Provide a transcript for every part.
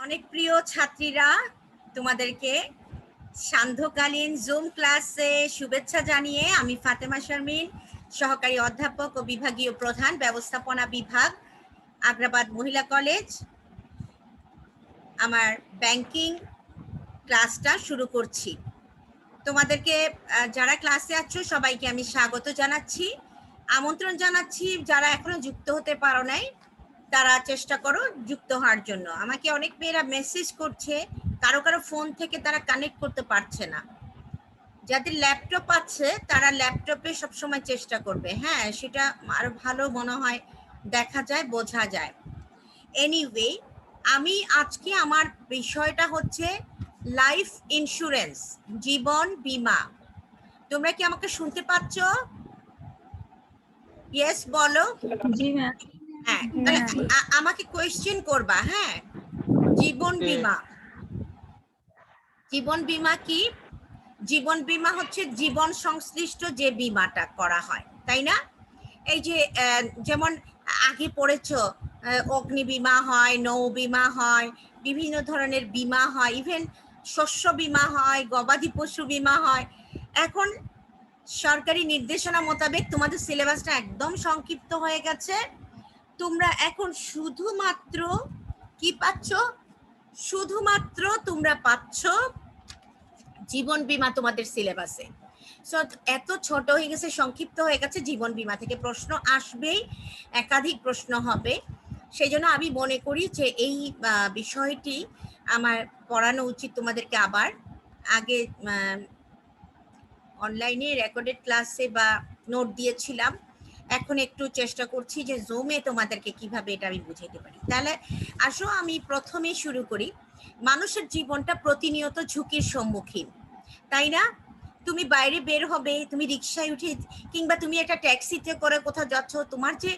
অনেক প্রিয় ছাত্রীরা, তোমাদেরকে সান্ধ্যকালীন জুম ক্লাসে শুভেচ্ছা জানিয়ে আমি ফাতেমা শারমিন, সহকারী অধ্যাপক ও বিভাগীয় প্রধান, ব্যবস্থাপনা বিভাগ, আগ্রাবাদ মহিলা কলেজ, আমার ব্যাংকিং ক্লাসটা শুরু করছি। তোমাদেরকে যারা ক্লাসে আছো সবাইকে আমি স্বাগত জানাচ্ছি, আমন্ত্রণ জানাচ্ছি। যারা এখনো যুক্ত হতে পারো নাই তারা চেষ্টা করো যুক্ত হওয়ার জন্য। আমাকে অনেক মেয়েরা মেসেজ করছে, কারো কারো ফোন থেকে তারা কানেক্ট করতে পারছে না। যাদের ল্যাপটপ আছে তারা ল্যাপটপে সবসময় চেষ্টা করবে, হ্যাঁ, সেটা আরো ভালো মনে হয়, দেখা যায়, বোঝা যায়। এনিওয়ে, আমি আজকে আমার বিষয়টা হচ্ছে লাইফ ইন্স্যুরেন্স, জীবন বীমা। তোমরা কি আমাকে শুনতে পাচ্ছ? ইয়েস বলো। জি ম্যাম। হ্যাঁ, তাহলে আমাকে কোয়েশ্চেন করবা। হ্যাঁ, জীবন বীমা, জীবন বীমা কি? জীবন বীমা হচ্ছে জীবন সংশ্লিষ্ট যে বীমাটা করা হয়, তাই না? এই যে যেমন আগে পড়েছো, অগ্নি বীমা হয়, নৌ বীমা হয়, বিভিন্ন ধরনের বীমা হয়, ইভেন শস্য বীমা হয়, গবাদি পশু বীমা হয়। এখন সরকারি নির্দেশনা মোতাবেক তোমাদের সিলেবাসটা একদম সংক্ষিপ্ত হয়ে গেছে। তোমরা এখন শুধুমাত্র কি পাচ্ছ? শুধুমাত্র তোমরা পাচ্ছ জীবন বীমা তোমাদের সিলেবাসে। সো এত ছোট হয়ে গেছে, সংক্ষিপ্ত হয়ে গেছে। জীবন বীমা থেকে প্রশ্ন আসবেই, একাধিক প্রশ্ন হবে। সেই জন্য আমি মনে করি যে এই বিষয়টি আমার পড়ানো উচিত তোমাদেরকে। আবার আগে অনলাইনে রেকর্ডেড ক্লাসে বা নোট দিয়েছিলাম, এখন একটু চেষ্টা করছি যে জুমে তোমাদেরকে কিভাবে এটা আমি বুঝাইতে পারি। তাহলে আসো আমি প্রথমে শুরু করি। মানুষের জীবনটা প্রতিনিয়ত ঝুঁকির সম্মুখীন, তাই না? তুমি বাইরে বের হবে, তুমি রিক্সায় উঠে কিংবা তুমি একটা ট্যাক্সিতে করে কোথাও যাচ্ছ, তোমার যে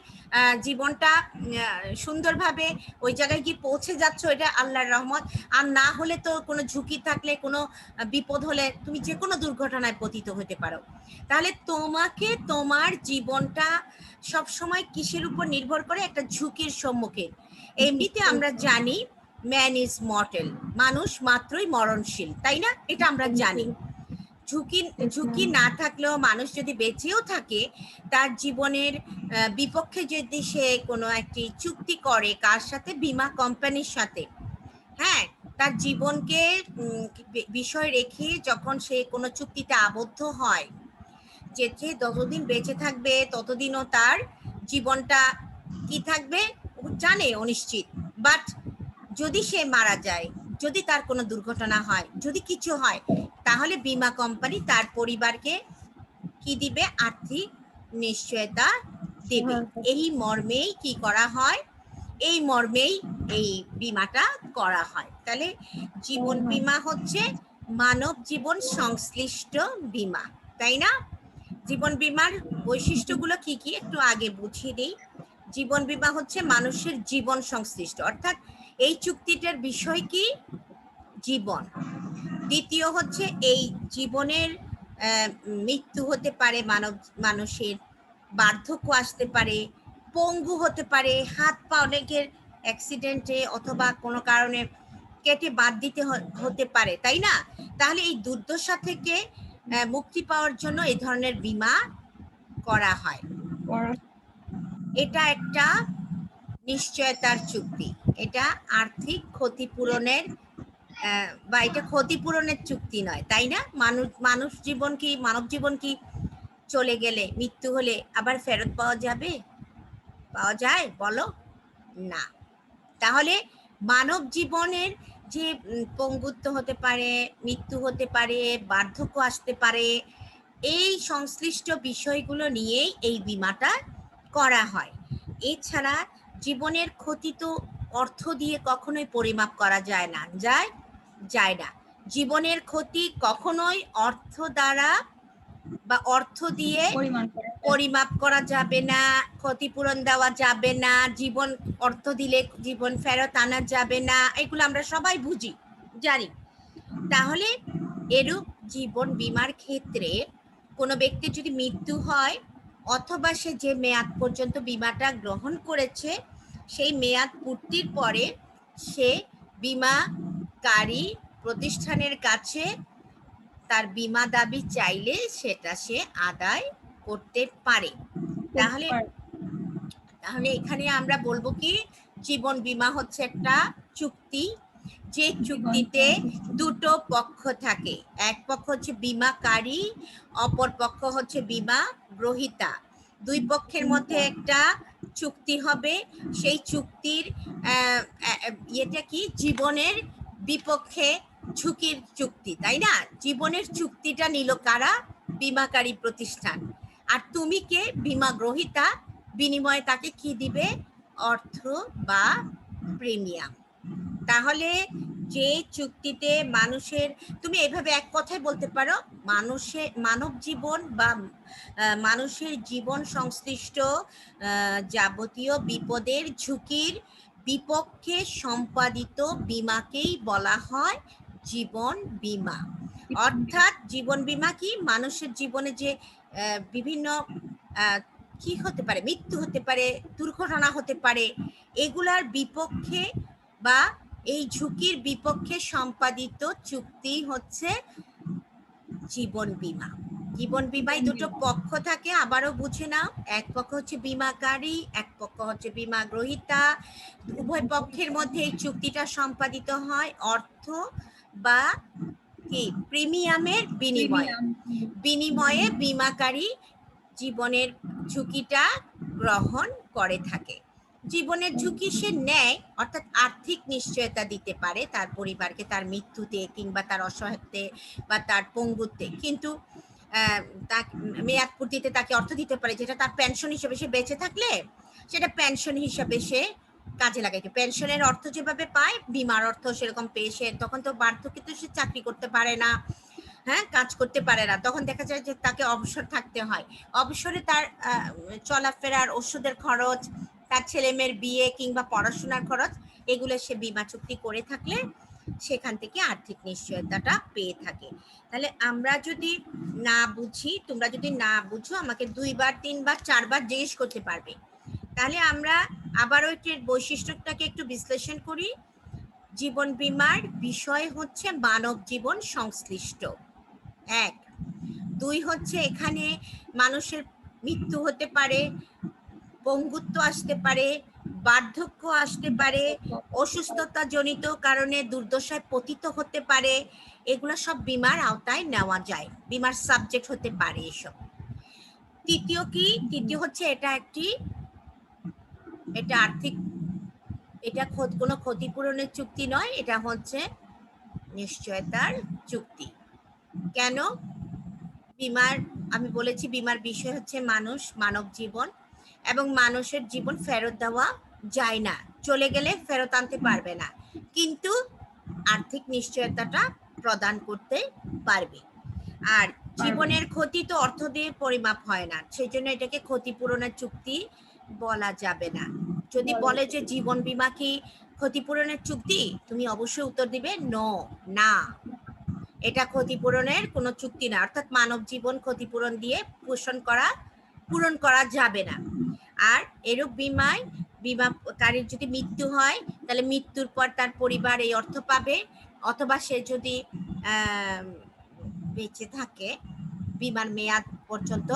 জীবনটা সুন্দরভাবে ওই জায়গায় গিয়ে পৌঁছে যাচ্ছ, এটা আল্লাহর রহমত। আর না হলে তো কোনো ঝুঁকি থাকলে, কোনো বিপদ হলে তুমি যে কোনো দুর্ঘটনায় পতিত হতে পারো। তাহলে তোমাকে তোমার জীবনটা সবসময় কিসের উপর নির্ভর করে? একটা ঝুঁকির সম্মুখীন। এমনিতে আমরা জানি ম্যান ইজ মর্টেল, মানুষ মাত্রই মরণশীল, তাই না? এটা আমরা জানি। ঝুঁকি না থাকলেও মানুষ যদি বেঁচেও থাকে, তার জীবনের বিপক্ষে যদি সে কোনো একটি চুক্তি করে, কার সাথে? বীমা কোম্পানির সাথে। হ্যাঁ, তার জীবনকে বিষয় রেখে যখন সে কোনো চুক্তিতে আবদ্ধ হয়, যে যতদিন বেঁচে থাকবে ততদিনও তার জীবনটা কি থাকবে জানে, অনিশ্চিত। বাট যদি সে মারা যায়, যদি তার কোনো দুর্ঘটনা হয়, যদি কিছু হয়, তাহলে বীমা কোম্পানি তার পরিবারকে কি দিবে? আর্থিক নিশ্চয়তা দেবে। এই মর্মেই কি করা হয়? এই মর্মেই এই বীমাটা করা হয়। তাহলে জীবন বীমা হচ্ছে মানব জীবন সংশ্লিষ্ট বীমা, তাই না? জীবন বীমার বৈশিষ্ট্যগুলো কি কি একটু আগে বুঝিয়ে দিই। জীবন বীমা হচ্ছে মানুষের জীবন সংশ্লিষ্ট, অর্থাৎ এই চুক্তিটার বিষয় কি? জীবন। দ্বিতীয় হচ্ছে এই জীবনের মৃত্যু হতে পারে, মানুষের বার্ধক্য আসতে পারে, পঙ্গু হতে পারে, হাত পা অনেকের অ্যাক্সিডেন্টে অথবা কোনো কারণে কেটে বাদ দিতে হতে পারে, তাই না? তাহলে এই দুর্দশা থেকে মুক্তি পাওয়ার জন্য এই ধরনের বীমা করা হয়। এটা একটা নিশ্চয়তার চুক্তি, এটা আর্থিক ক্ষতিপূরণের বা এটা ক্ষতিপূরণের চুক্তি নয়, তাই না? মানব জীবন কি চলে গেলে, মৃত্যু হলে আবার ফেরত পাওয়া যাবে? পাওয়া যায় বলো? না। তাহলে মানব জীবনের যে পঙ্গুত্ব হতে পারে, মৃত্যু হতে পারে, বার্ধক্য আসতে পারে, এই সংশ্লিষ্ট বিষয়গুলো নিয়েই এই বীমাটা করা হয়। এছাড়া জীবনের ক্ষতি তো অর্থ দিয়ে কখনোই পরিমাপ করা যায় না, যায় না। জীবনের ক্ষতি কখনোই অর্থ দ্বারা বা অর্থ দিয়ে পরিমাপ করা যাবে না, ক্ষতিপূরণ দেওয়া যাবে না, জীবন অর্থ দিলে জীবন ফেরত আনা যাবে না, এগুলো আমরা সবাই বুঝি, জানি। তাহলে এরূপ জীবন বীমার ক্ষেত্রে কোনো ব্যক্তির যদি মৃত্যু হয় অথবা সে যে মেয়াদ পর্যন্ত বীমাটা গ্রহণ করেছে সেই মেয়াদ পূর্তির পরে সে বীমাকারী প্রতিষ্ঠানের কাছে তার বীমা দাবি চাইলে সেটা সে আদায় করতে পারে। তাহলে তাহলে এখানে আমরা বলবো কি, জীবন বীমা হচ্ছে একটা চুক্তি, যে চুক্তিতে দুটো পক্ষ থাকে। এক পক্ষ হচ্ছে বীমাকারী, অপর পক্ষ হচ্ছে বীমা গ্রহীতা। দুই পক্ষের মধ্যে একটা চুক্তি হবে। সেই চুক্তির এটা কি, জীবনের বিপক্ষে ঝুঁকির চুক্তি, তাই না? জীবনের চুক্তিটা নিল কারা? বীমাকারী প্রতিষ্ঠান। আর তুমি কে? বীমা গ্রহীতা। বিনিময়ে তাকে কি দিবে? অর্থ বা প্রিমিয়াম। তাহলে যে চুক্তিতে মানুষের, তুমি এভাবে এক কথায় বলতে পারো, মানব জীবন বা মানুষের জীবন সংশ্লিষ্ট যাবতীয় বিপদের ঝুঁকির বিপক্ষে সম্পাদিত বীমাকেই বলা হয় জীবন বীমা। অর্থাৎ জীবন বীমা কি, মানুষের জীবনে যে বিভিন্ন কি হতে পারে, মৃত্যু হতে পারে, দুর্ঘটনা হতে পারে, এগুলার বিপক্ষে বা এই ঝুঁকির বিপক্ষে সম্পাদিত চুক্তি হচ্ছে জীবন বীমা। জীবন বীমায় দুটো পক্ষ থাকে, আবারও বুঝে নাও। এক পক্ষ হচ্ছে বীমাকারী, এক পক্ষ হচ্ছে বীমা গ্রহীতা। উভয় পক্ষের মধ্যে এই চুক্তিটা সম্পাদিত হয় অর্থ বা কি প্রিমিয়ামের বিনিময়ে বীমাকারী জীবনের ঝুঁকিটা গ্রহণ করে থাকে। জীবনের ঝুঁকি সে নেয়, অর্থাৎ আর্থিক নিশ্চয়তা দিতে পারে তার পরিবারকে তার মৃত্যুতে কিংবা তার অসহায়ত্বে বা তার পঙ্গুত্বে, কিন্তু মেয়াদ পূর্তিতে তাকে অর্থ দিতে পারে, যেটা তার পেনশন হিসেবে সে বেঁচে থাকলে সেটা পেনশন হিসেবে সে কাজে লাগাইতে। পেনশনের অর্থ যেভাবে পায়, বীমার অর্থ সেরকম পেয়ে সে তখন তো বার্ধক্যে সে চাকরি করতে পারে না, হ্যাঁ, কাজ করতে পারে না, তখন দেখা যায় যে তাকে অবসর থাকতে হয়। অবসরে তার চলাফেরার, ওষুধের খরচ, তার ছেলে মেয়ের বিয়ে কিংবা পড়াশোনার খরচ, এগুলো সে বীমা চুক্তি করে থাকলে সেখান থেকে আর্থিক নিশ্চয়তাটা পেয়ে থাকে। তাহলে আমরা যদি না বুঝি, তোমরা যদি না বুঝো, আমাকে 2বার 3বার 4বার জিজ্ঞেস করতে পারবে। তাহলে আমরা আবারও এর বৈশিষ্ট্যটাকে একটু বিশ্লেষণ করি। জীবন বীমার বিষয় হচ্ছে মানব জীবন সংশ্লিষ্ট, 1। 2 হচ্ছে এখানে মানুষের মৃত্যু হতে পারে, পঙ্গুত্ব আসতে পারে, বার্ধক্য আসতে পারে, অসুস্থতা জনিত কারণে দুর্দশায় পতিত হতে পারে, এগুলো সব বীমার আওতায় নেওয়া যায়, বীমার সাবজেক্ট হতে পারে এসব। তৃতীয় হচ্ছে এটা আর্থিক, এটা কোনো ক্ষতিপূরণের চুক্তি নয়, এটা হচ্ছে নিশ্চয়তার চুক্তি। কেন? বীমার, আমি বলেছি বীমার বিষয় হচ্ছে মানব জীবন, এবং মানুষের জীবন ফেরত দেওয়া যায় না, চলে গেলে ফেরত আনতে পারবে না, কিন্তু আর্থিক নিশ্চয়তাটা প্রদান করতে পারবে। আর জীবনের ক্ষতি তো অর্থ দিয়ে পরিমাপ হয় না, সেই জন্য এটাকে ক্ষতিপূরণের চুক্তি বলা যাবে না। যদি বলে যে জীবন বীমা কি ক্ষতিপূরণের চুক্তি, তুমি অবশ্যই উত্তর দিবে নো, না, এটা ক্ষতিপূরণের কোনো চুক্তি না। অর্থাৎ মানব জীবন ক্ষতিপূরণ দিয়ে পূরণ করা যাবে না। আর এরূপ বীমাকারীর যদি মৃত্যু হয়, তাহলে মৃত্যুর পর তার পরিবার এই অর্থ পাবে, অথবা সে যদি বেঁচে থাকে বীমার মেয়াদ পর্যন্ত,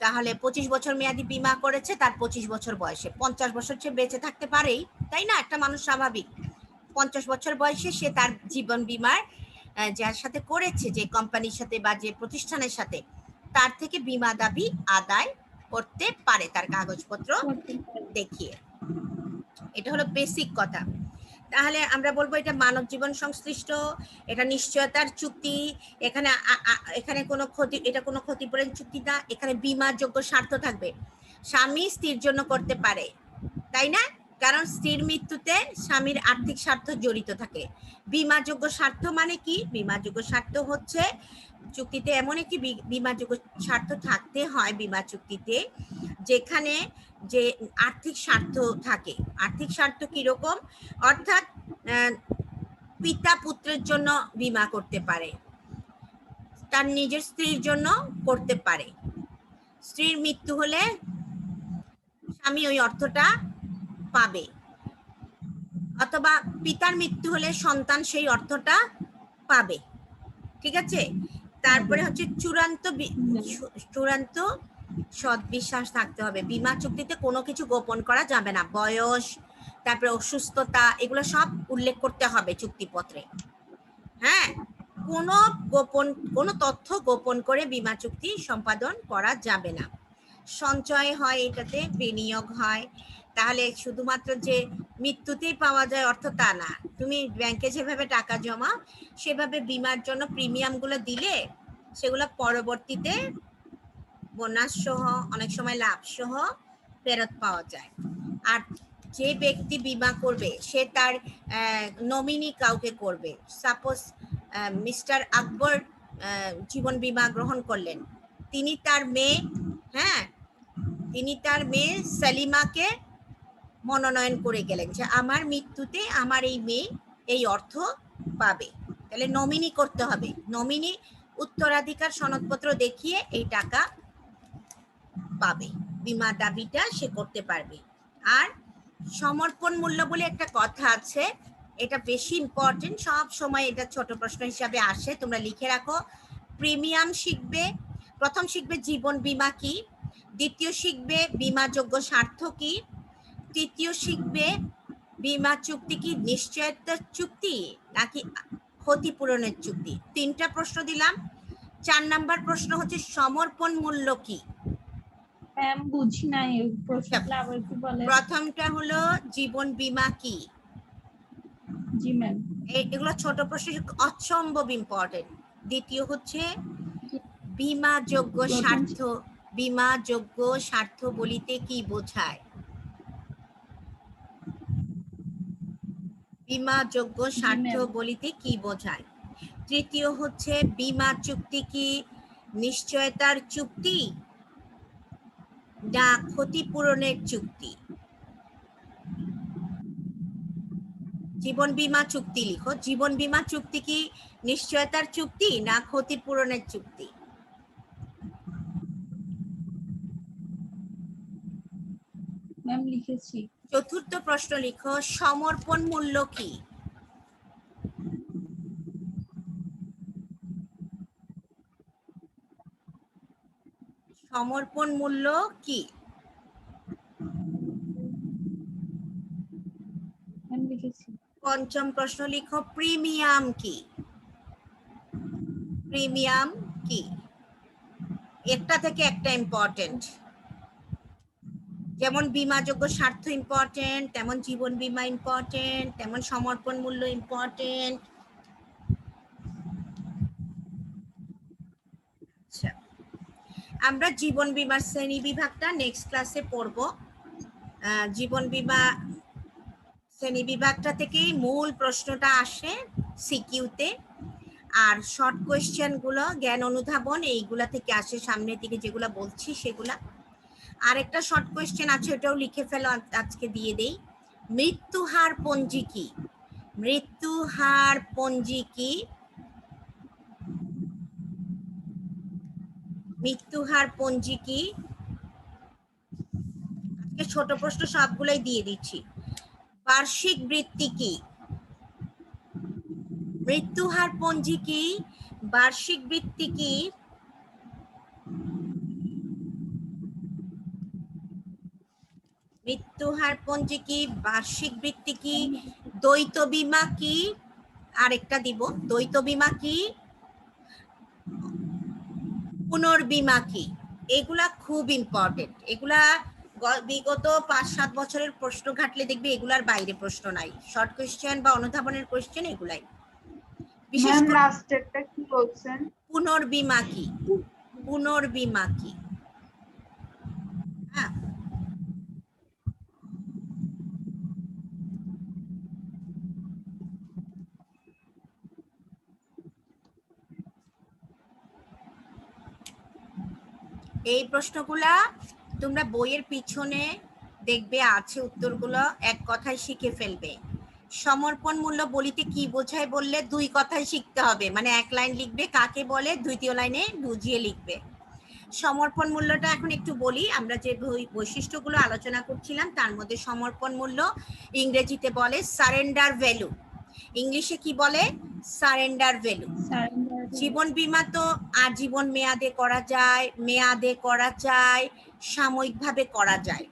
তাহলে 25 বছর মেয়াদি বীমা করেছে, তার 25 বছর বয়সে 50 বছর সে বেঁচে থাকতে পারেই, তাই না? একটা মানুষ স্বাভাবিক 50 বছর বয়সে সে তার জীবন বীমার যার সাথে করেছে, যে কোম্পানির সাথে বা যে প্রতিষ্ঠানের সাথে, তার থেকে বীমা দাবি আদায় করতে পারে তার কাগজপত্র দেখিয়ে। এটা হলো বেসিক কথা। তাহলে আমরা বলবো এটা মানব জীবন সংশ্লিষ্ট, এটা নিশ্চয়তার চুক্তি, এখানে কোনো ক্ষতিপূরণ চুক্তি না, এখানে বীমাযোগ্য স্বার্থ থাকবে। স্বামী স্ত্রীর জন্য করতে পারে, তাই না? কারণ স্ত্রীর মৃত্যুতে স্বামীর আর্থিক স্বার্থ জড়িত থাকে। বীমাযোগ্য স্বার্থ মানে কি? বীমাযোগ্য স্বার্থ হচ্ছে চুক্তিতে এমন একটি বীমাযোগ্য স্বার্থ থাকতে হয় বীমা চুক্তিতে, যেখানে যে আর্থিক স্বার্থ থাকে। আর্থিক স্বার্থ কিরকম? অর্থাৎ পিতা পুত্রের জন্য বীমা করতে পারে, তার নিজের স্ত্রীর জন্য করতে পারে। স্ত্রীর মৃত্যু হলে স্বামী ওই অর্থটা পাবে। অথবা পিতার মৃত্যু হলে সন্তান সেই অর্থটা পাবে, ঠিক আছে। তারপরে হচ্ছে চূড়ান্ত সৎবিশ্বাস থাকতে হবে। বীমা চুক্তিতে কোনো কিছু গোপন করা যাবে না, বয়স, তারপরে অসুস্থতা, এগুলো সব উল্লেখ করতে হবে চুক্তিপত্রে। হ্যাঁ, কোনো তথ্য গোপন করে বীমা চুক্তি সম্পাদন করা যাবে না। সঞ্চয় হয়, এটাতে বিনিয়োগ হয়। তাহলে শুধুমাত্র যে মৃত্যুতেই পাওয়া যায় অর্থ তা না, তুমি ব্যাংকে যেভাবে টাকা জমা সেভাবে বীমার জন্য প্রিমিয়াম গুলো দিলে সেগুলো পরবর্তীতে বোনাস সহ, অনেক সময় লাভ সহ ফেরত পাওয়া যায়। আর যে ব্যক্তি বীমা করবে সে তার নমিনি কাউকে করবে। সাপোজ মিস্টার আকবর জীবন বীমা গ্রহণ করলেন, তিনি তার মেয়ে সালিমাকে মনোনয়ন করে গেলেন যে আমার মৃত্যুতে আমার এই মেয়ে এই অর্থ পাবে। তাহলে নমিনি করতে হবে, নমিনি উত্তরাধিকার সনদপত্র দেখিয়ে এই টাকা পাবে, বীমা দাবিটা সে করতে পারবে। আর সমর্পণ মূল্য বলে একটা কথা আছে, এটা বেশি ইম্পর্টেন্ট, সব সময় এটা ছোট প্রশ্ন হিসাবে আসে, তোমরা লিখে রাখো। প্রিমিয়াম শিখবে, প্রথম শিখবে জীবন বীমা কি, দ্বিতীয় শিখবে বীমাযোগ্য স্বার্থ কি, তৃতীয় শিখবে বীমা চুক্তি কি নিশ্চয়তার চুক্তি নাকি ক্ষতিপূরণের চুক্তি। 3টা প্রশ্ন দিলাম। 4 নাম্বার প্রশ্ন হচ্ছে সমর্পণ মূল্য কি। ম্যাম বুঝি নাই, প্রশ্নটা আবার একটু বলেন। প্রথমটা হলো জীবন বীমা কি। জি ম্যাম। এগুলো ছোট প্রশ্ন, অসম্ভব ইম্পর্টেন্ট। দ্বিতীয় হচ্ছে বীমাযোগ্য স্বার্থ, বীমাযোগ্য স্বার্থ বলিতে কি বোঝায়, বীমাযোগ্য স্বার্থ বলিতে কি বোঝায়। তৃতীয় হচ্ছে বীমা চুক্তি কি নিশ্চয়তার চুক্তি না ক্ষতিপূরণের চুক্তি। জীবন বীমা চুক্তি লিখো, জীবন বীমা চুক্তি কি নিশ্চয়তার চুক্তি না ক্ষতিপূরণের চুক্তি। ম্যাম লিখেছি। চতুর্থ প্রশ্ন লিখো সমর্পণ মূল্য কি। সমর্পণ মূল্য কি। ম্যাম লিখেছি। পঞ্চম প্রশ্ন লিখো প্রিমিয়াম কি। প্রিমিয়াম কি, একটা থেকে একটা ইম্পর্টেন্ট, যেমন বীমাযোগ্য স্বার্থ ইম্পর্টেন্ট, তেমন জীবন বীমা ইম্পর্টেন্ট, তেমন সমর্পণ মূল্য ইম্পর্টেন্ট। আচ্ছা, আমরা জীবন বীমার শ্রেণী বিভাগটা নেক্সট ক্লাসে পড়ব। জীবন বীমা শ্রেণী বিভাগটা থেকেই মূল প্রশ্নটা আসে সিকিউতে, আর শর্ট কোয়েশ্চেন গুলো জ্ঞান অনুধাবন এইগুলা থেকে আসে সামনের দিকে, যেগুলা বলছি সেগুলা। আরেকটা শর্ট কোয়েশ্চেন আছে, ওটাও লিখে ফেলো, আজকে দিয়ে দেই। মৃত্যু হার পঞ্জি কি। মৃত্যু হার পঞ্জি কি। মৃত্যু হার পঞ্জি কি। আজকে ছোট প্রশ্ন সবগুলাই দিয়ে দিচ্ছি। বার্ষিক বৃত্তি কি। মৃত্যু হার পঞ্জি কি, বার্ষিক বৃত্তি কি। মৃত্যু হার পঞ্জি কি, বার্ষিক বৃত্তি কি, দ্বৈত বীমা কি, আরেকটা দিব, দ্বৈত বীমা কি, পুনর্বীমা কি। এগুলা খুব ইম্পর্টেন্ট, এগুলা বিগত 5-7 বছরের প্রশ্ন ঘাটলে দেখবে এগুলার বাইরে প্রশ্ন নাই, শর্ট কোয়েশ্চেন বা অনুধাবনের কোয়েশ্চেন এগুলাই। বিশেষ করে লাস্টেরটা কি বলছেন, পুনর্বীমা কি। পুনর্বীমা কি, হ্যাঁ। এই প্রশ্নগুলা তোমরা বইয়ের পিছনে দেখবে আছে, উত্তরগুলো এক কথায় শিখে ফেলবে। সমর্পণ মূল্য বলিতে কি বোঝায় বললে 2 কথায় শিখতে হবে, মানে 1 লাইন লিখবে কাকে বলে, দ্বিতীয় লাইনে বুঝিয়ে লিখবে। সমর্পণ মূল্যটা এখন একটু বলি। আমরা যে বৈশিষ্ট্যগুলো আলোচনা করছিলাম তার মধ্যে সমর্পণ মূল্য ইংরেজিতে বলে সারেন্ডার ভ্যালু, ইংলিশে কি বলে সারেন্ডার ভ্যালু। জীবন বীমা তো আজীবন মেয়াদে করা যায়, সাময়িকভাবে করা যায়,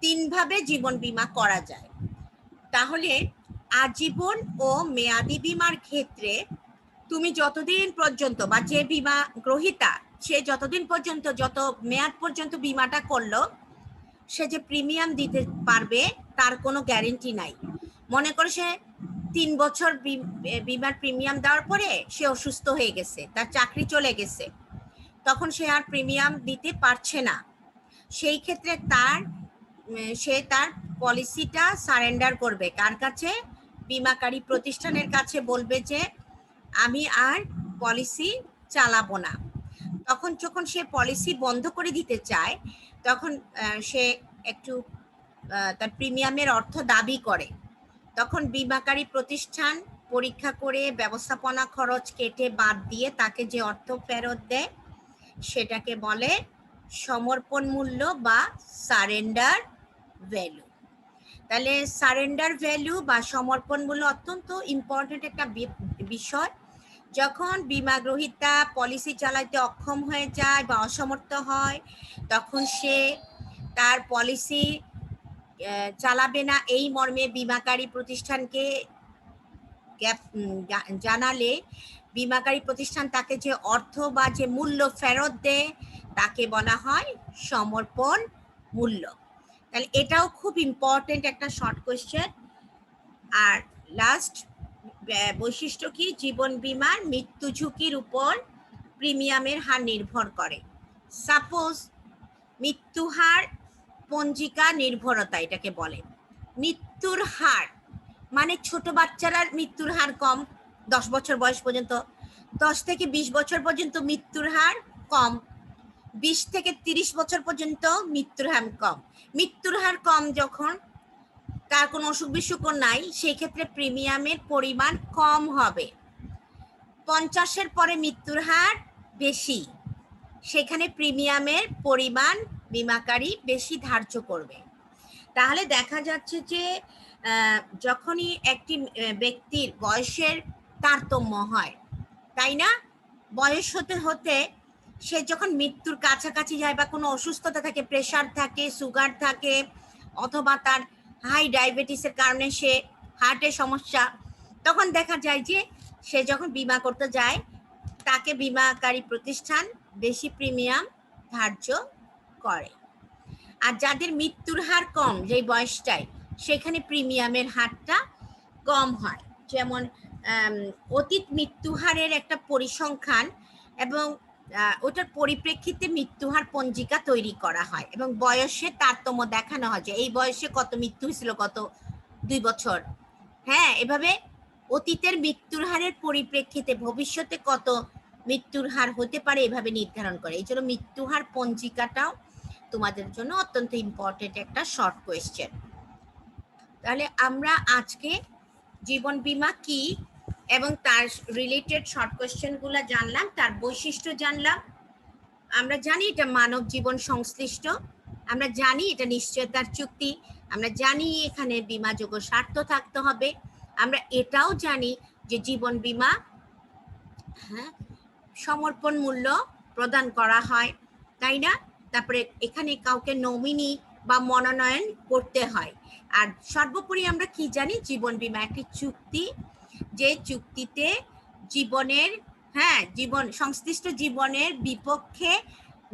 3 ভাবে জীবন বীমা করা যায়। তাহলে আজীবন ও মেয়াদি বীমার ক্ষেত্রে তুমি যতদিন পর্যন্ত বা যে বীমা গ্রহীতা সে যতদিন পর্যন্ত যত মেয়াদ পর্যন্ত বীমাটা করলো সে যে প্রিমিয়াম দিতে পারবে তার কোনো গ্যারেন্টি নাই। মনে করো সে 3 বছর বীমার প্রিমিয়াম দেওয়ার পরে সে অসুস্থ হয়ে গেছে, তার চাকরি চলে গেছে, তখন সে আর প্রিমিয়াম দিতে পারছে না। সেই ক্ষেত্রে সে তার পলিসিটা সারেন্ডার করবে কার কাছে? বীমাকারী প্রতিষ্ঠানের কাছে বলবে যে আমি আর পলিসি চালাবো না। তখন যখন সে পলিসি বন্ধ করে দিতে চায় তখন সে একটু তার প্রিমিয়ামের অর্থ দাবি করে। তখন বীমাকারী প্রতিষ্ঠান পরীক্ষা করে ব্যবস্থাপনা খরচ কেটে বাদ দিয়ে তাকে যে অর্থ ফেরত দেয় সেটাকে বলে সমর্পণ মূল্য বা সারেন্ডার ভ্যালু। তাহলে সারেন্ডার ভ্যালু বা সমর্পণ মূল্য অত্যন্ত ইম্পর্টেন্ট একটা বিষয়। যখন বীমা গ্রহীতা পলিসি চালাতে অক্ষম হয়ে যায় বা অসমর্থ হয় তখন সে তার পলিসি চালাবে না এই মর্মে বীমাকারী প্রতিষ্ঠানকে জানালে বীমাকারী প্রতিষ্ঠান তাকে যে অর্থ বা যে মূল্য ফেরত দেয় তাকে বলা হয় সমর্পণ মূল্য। তাহলে এটাও খুব ইম্পর্টেন্ট একটা শর্ট কোয়েশ্চেন। আর লাস্ট বৈশিষ্ট্য কি? জীবন বীমার মৃত্যু ঝুঁকির উপর প্রিমিয়ামের হার নির্ভর করে। সাপোজ মৃত্যু হার পঞ্জিকা নির্ভরতা এটাকে বলে। মৃত্যুর হার মানে ছোট বাচ্চারা মৃত্যুর হার কম, 10 বছর বয়স পর্যন্ত, 10 থেকে 20 বছর পর্যন্ত মৃত্যুর হার কম, 20 থেকে 30 বছর পর্যন্ত মৃত্যুর হার কম। মৃত্যুর হার কম যখন তার কোনো অসুখ বিসুখ নাই সেই ক্ষেত্রে প্রিমিয়ামের পরিমাণ কম হবে। 50-এর পরে মৃত্যুর হার বেশি, সেখানে প্রিমিয়ামের পরিমাণ বীমাকারী বেশি ধার্য করবে। তাহলে দেখা যাচ্ছে যে যখনই একটি ব্যক্তির বয়সের তারতম্য হয়, তাই না? বয়স হতে হতে সে যখন মৃত্যুর কাছাকাছি যায় বা কোনো অসুস্থতা থাকে, প্রেশার থাকে, সুগার থাকে, অথবা তার হাই ডায়াবেটিসের কারণে সে হার্টের সমস্যা, তখন দেখা যায় যে সে যখন বীমা করতে যায় তাকে বীমাকারী প্রতিষ্ঠান বেশি প্রিমিয়াম ধার্য করে। আর যাদের মৃত্যুর হার কম যেই বয়সটায় সেখানে প্রিমিয়ামের হারটা কম হয়। যেমন অতীত মৃত্যু হারের একটা পরিসংখ্যান এবং ওটার পরিপ্রেক্ষিতে মৃত্যুহার পঞ্জিকা তৈরি করা হয় এবং বয়সের তারতম্য দেখানো হয় যে এই বয়সে কত মৃত্যু হয়েছিল গত 2 বছর। হ্যাঁ, এভাবে অতীতের মৃত্যুর হারের পরিপ্রেক্ষিতে ভবিষ্যতে কত মৃত্যুর হার হতে পারে এভাবে নির্ধারণ করে। এই জন্য মৃত্যুহার পঞ্জিকাটাও তোমাদের জন্য অত্যন্ত ইম্পর্টেন্ট একটা শর্ট কোয়েশ্চেন। তাহলে আমরা আজকে জীবন বীমা কি এবং তার রিলেটেড শর্ট কোয়েশ্চেনগুলো জানলাম, তার বৈশিষ্ট্য জানলাম। আমরা জানি এটা মানব জীবন সংশ্লিষ্ট, আমরা জানি এটা নিশ্চয়তার চুক্তি, আমরা জানি এখানে বীমাযোগ্য স্বার্থ থাকতে হবে, আমরা এটাও জানি যে জীবন বীমা সমর্পণ মূল্য প্রদান করা হয়, তাই না? তারপরে এখানে কাউকে নমিনি বা মনোনয়ন করতে হয়। আর সর্বোপরি আমরা কি জানি? জীবন বীমা একটি চুক্তি, যে চুক্তিতে জীবনের জীবন সংশ্লিষ্ট জীবনের বিপক্ষে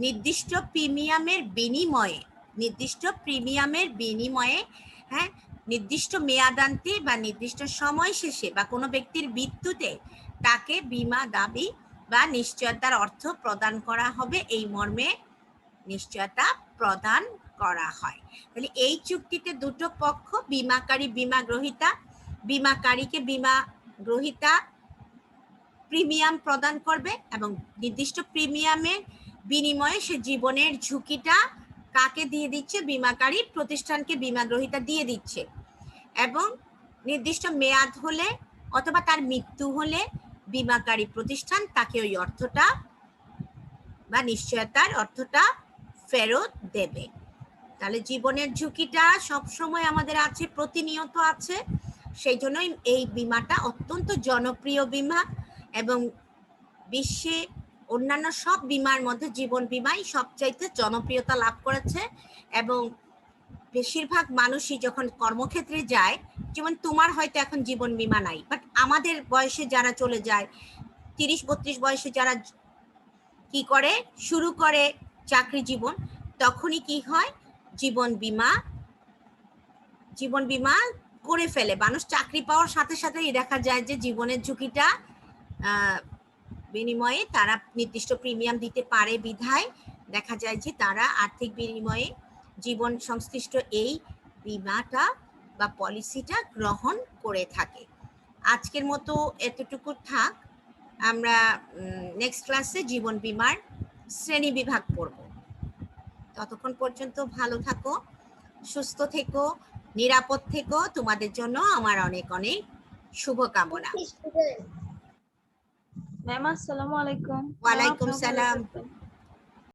নির্দিষ্ট প্রিমিয়ামের বিনিময়ে নির্দিষ্ট মেয়াদান্তে বা নির্দিষ্ট সময় শেষে বা কোনো ব্যক্তির মৃত্যুতে তাকে বীমা দাবি বা নিশ্চয়তার অর্থ প্রদান করা হবে, এই মর্মে নিশ্চয়তা প্রদান করা হয়। তাহলে এই চুক্তিতে দুটো পক্ষ, বীমাকারী বীমা গ্রহীতা, বীমাকারীকে বীমা গ্রহীতা প্রিমিয়াম প্রদান করবে এবং নির্দিষ্ট প্রিমিয়ামের বিনিময়ে সে জীবনের ঝুঁকিটা কাকে দিয়ে দিচ্ছে? বীমাকারী প্রতিষ্ঠানকে বীমা গ্রহীতা দিয়ে দিচ্ছে। এবং নির্দিষ্ট মেয়াদ হলে অথবা তার মৃত্যু হলে বীমাকারী প্রতিষ্ঠান তাকে ওই অর্থটা বা নিশ্চয়তার অর্থটা ফেরত দেবে। তাহলে জীবনের ঝুঁকিটা সব সময় আমাদের আছে, প্রতিনিয়ত আছে। সেই জন্যই এই বীমাটা অত্যন্ত জনপ্রিয় বীমা এবং বিশ্বে অন্যান্য সব বীমার মধ্যে জীবন বীমাই সবচাইতে জনপ্রিয়তা লাভ করেছে। এবং বেশিরভাগ মানুষই যখন কর্মক্ষেত্রে যায়, যেমন তোমার হয়তো এখন জীবন বীমা নাই, বাট আমাদের বয়সে যারা চলে যায়, 30-32 বয়সে যারা কি করে শুরু করে চাকরি জীবন, তখনই কি হয়, জীবন বীমা করে ফেলে মানুষ। চাকরি পাওয়ার সাথে সাথেই দেখা যায় যে জীবনের ঝুঁকিটা বিনিময়ে তারা নির্দিষ্ট প্রিমিয়াম দিতে পারে বিধায় দেখা যায় যে তারা আর্থিক বিনিময়ে জীবন সংশ্লিষ্ট এই বীমাটা বা পলিসিটা গ্রহণ করে থাকে। আজকের মতো এতটুকু থাক, আমরা নেক্সট ক্লাসে জীবন বীমার শ্রেণী বিভাগ পড়ব। ততক্ষণ পর্যন্ত ভালো থাকো, সুস্থ থেকো, নিরাপদ থেকো। তোমাদের জন্য আমার অনেক অনেক শুভকামনা। ম্যাম আসসালামু আলাইকুম। ওয়ালাইকুম সালাম।